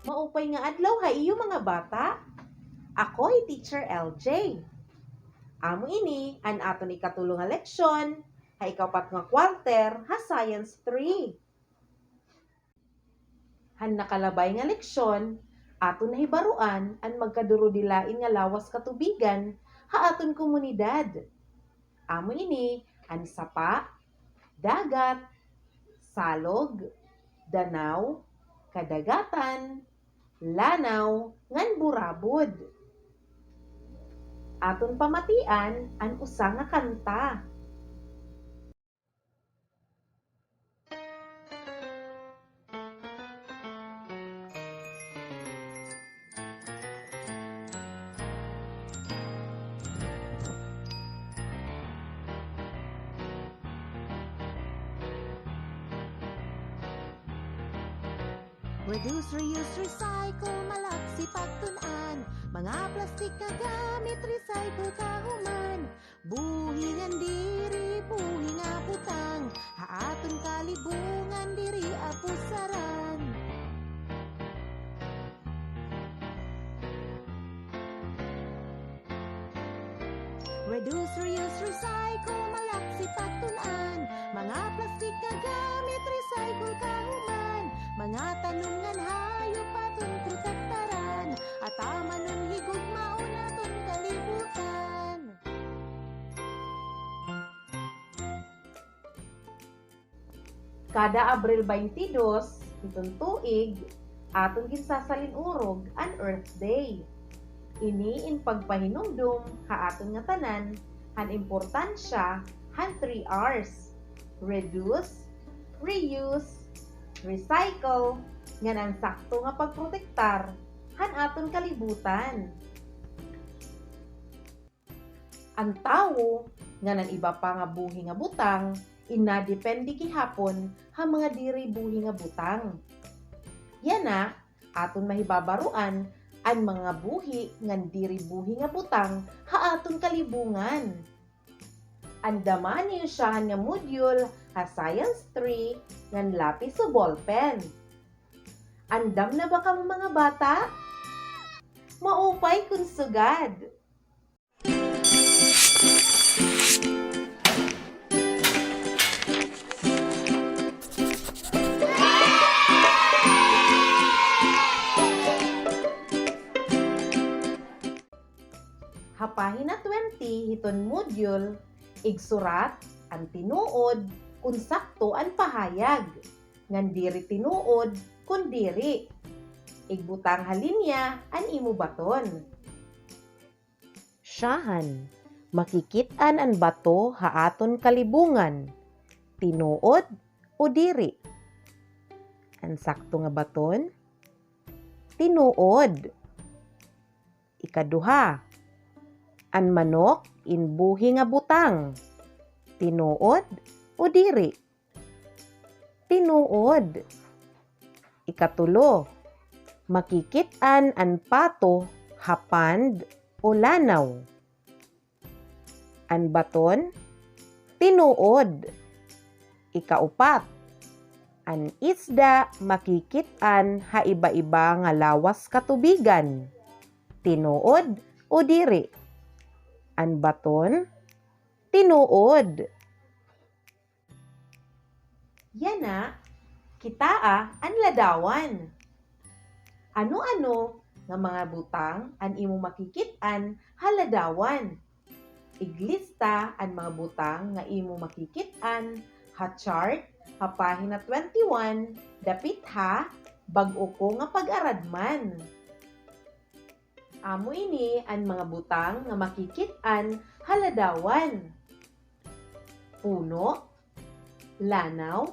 Maupay nga adlaw ha iyo mga bata. Ako ay Teacher LJ. Amo ini an aton ikatulo nga leksyon ha ikapat nga quarter ha Science 3. Han nakalabay nga leksyon aton nahibaruan an magkadurudilain nga lawas katubigan ha aton komunidad. Amo ini an sapa, dagat, salog, danaw, kadagatan, lanaw, ngan burabod. Aton pamatian an usa nga kanta. Reduce, reuse, recycle, malaksi pagtun-an. Mga plastik nga gamit, recycle kahuman. Buhi ngan diri, buhi nga butang. Haaton kalibungan, diri apusaran. Reduce, reuse, recycle, malaksi pagtun-an. Mga plastik nga gamit, recycle kahuman. Mga tanungan hayop aton protektaran. At amanon higugmaon aton kalibutan. Kada Abril 22, itong tuig, aton ginsasalin urog an Earth Day. Ini in pagpahinumdum ha aton nga tanan han importansya han 3 R's: reduce, reuse, recycle, nga nan sakto nga pagprotektar han aton kalibutan. Ang tawo nga nan iba pa nga buhi nga butang inadepende gihapon ha mga diri buhi nga butang. Yana aton mahibabaruan an mga buhi ngan diri buhi nga butang ha aton kalibungan. Andaman niyo siya nga module ha Science 3 ngan lapis o ballpen. Andam na ba kang mga bata? Maupay kun sugad. Hapahina 20 hiton module igsurat ang tinuod kun sakto ang pahayag ngan diri tinuod kun diri igbutang halinya an imo baton. Syahan makikit-an an bato ha aton kalibungan tinuod o diri. Ang sakto nga baton tinuod. Ikaduha, an manok inbuhi nga butang tinuod o diri. Tinuod. Ikatulo, makikit-an an pato hapand o lanaw. An baton tinuod. Ikaupat, an isda makikit-an ha iba-iba nga lawas katubigan tinuod o diri. An baton tinuod. Yana, kitaa an ladawan. Ano-ano nga mga butang an imo makikit-an ha ladawan. Iglista an mga butang nga imo makikit-an ha chart ha pahina 21 dapit ha bag-o ko nga pag-aradman. Amo ini an mga butang nga makikit-an ha ladawan. Puno, lanaw,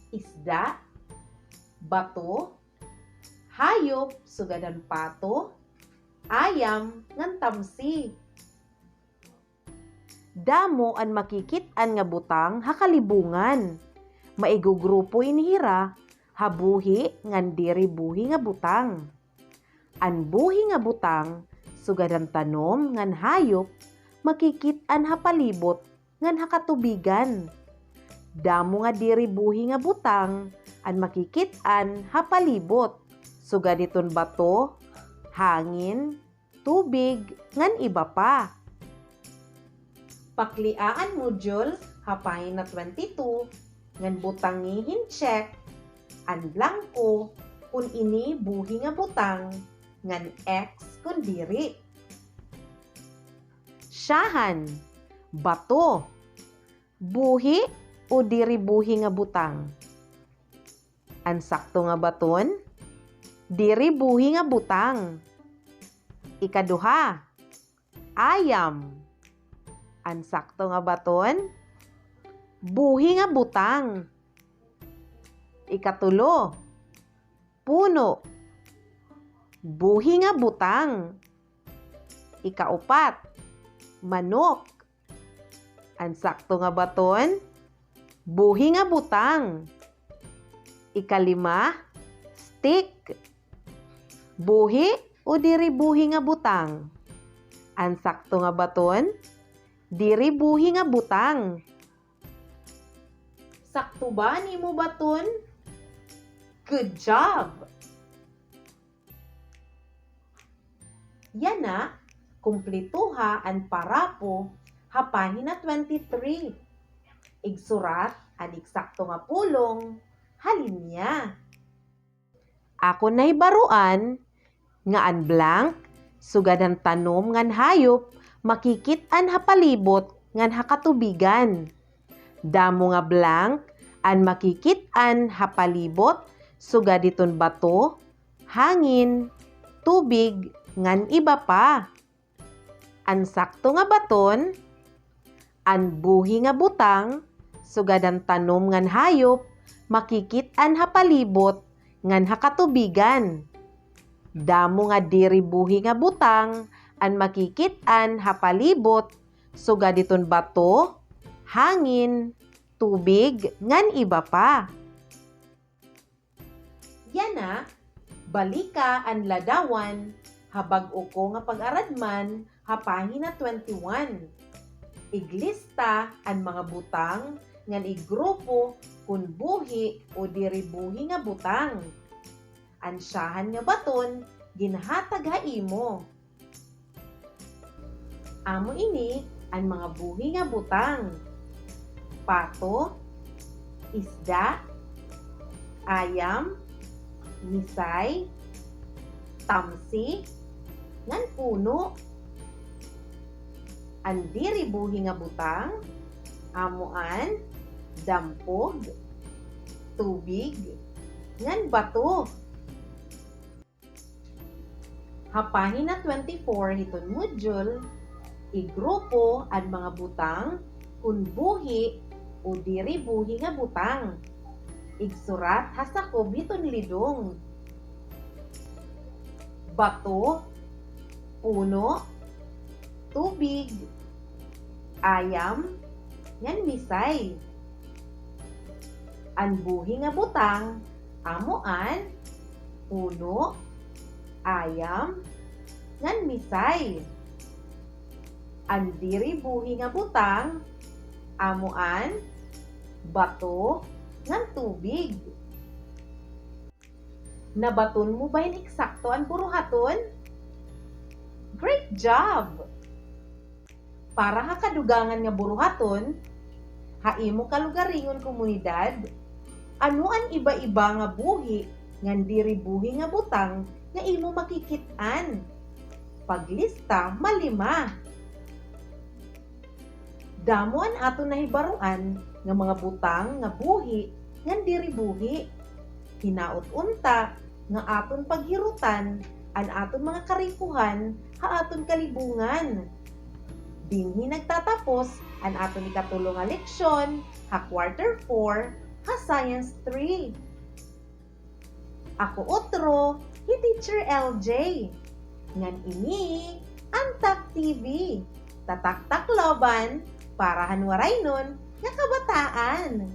isda, bato, hayop sugadan pato, ayam ngan tamsi. Damo an makikit-an nga butang ha kalibungan. Maigugrupo inihira ha buhi ngan diri buhi nga butang. An buhi nga butang sugadan tanom ngan hayop makikit-an ha palibot ngan ha katubigan. Damo nga diri buhi nga butang an makikit-an ha palibot sugaditon bato, hangin, tubig, ngan iba pa. Pakliaan module, hapahin na 22, ngan butangihin check, an blanco, kun ini buhi nga butang, ngan X kun diri. Syahan, bato, buhi o diri buhi nga butang. An sakto nga baton, diri buhi nga butang. Ikaduha, ayam. An sakto nga baton, buhi nga butang. Ikatulo, puno. Buhi nga butang. Ikaupat, manok. Ang sakto nga baton, buhi nga butang. Ikalima, stick. Buhi o diri buhi nga butang. Ang sakto nga baton, diri buhi nga butang. Sakto ba ni mo baton? Good job! Yan na, kumplituha ang parapo, hapahin na 23. Igsurat ang eksakto nga pulong, halinya. Ako na'y baruan, nga an blank, sugadan tanom ngan hayop, makikit an hapalibot ngan hakatubigan. Damo nga blank, an makikit an hapalibot, sugaditon bato, hangin, tubig, ngan iba pa. An sakto nga baton, an buhi nga butang, sugadan tanom ngan hayop, makikit an hapalibot, ngan hakatubigan. Damo nga diri buhi nga butang, an makikit an hapalibot, sugaditon bato, hangin, tubig, ngan iba pa. Yan na, balika an ladawan, habag uko nga pag-aradman, hapahin na 21. Iglista an mga butang, ngan igrupo, kun buhi o diri buhi nga butang. Ansyahan nga baton, ginhatag haimo. Amo ini, ang mga buhi nga butang. Pato, isda, ayam, misay, tamsi, ngan puno. Ang diri buhi nga butang, amuan, dampog, tubig, ngan bato. Hapahin na 24 hiton module, igrupo ang mga butang, kun buhi o diri buhi nga butang. Igsurat hasakob hiton lidong. Bato, puno, tubig, ayam, ngan misay. Ang buhi nga butang, amuan, puno, ayam, ngan misay. Ang diri buhi nga butang, amuan, bato, ngan tubig. Nabaton mo ba yung eksakto ang buruhaton? Great job! Para hakadugangan nga buruhaton, haimo kalugaringon komunidad, ano ang iba-iba nga buhi, ngan diri buhi nga butang, nga imo makikit-an. Paglista, malima. Damo an ato nahibaruan nga mga butang nga buhi, ngan diri buhi. Hinaot unta nga aton paghirutan an aton mga karikuhan ha aton kalibungan. Dinhi nagtatapos an aton ikatulo nga leksyon ha quarter 4 ha science 3. Ako otro, hi Teacher LJ. Ngan ini Antak TV. Tatak-takloban para hanwaray nun nga kabataan.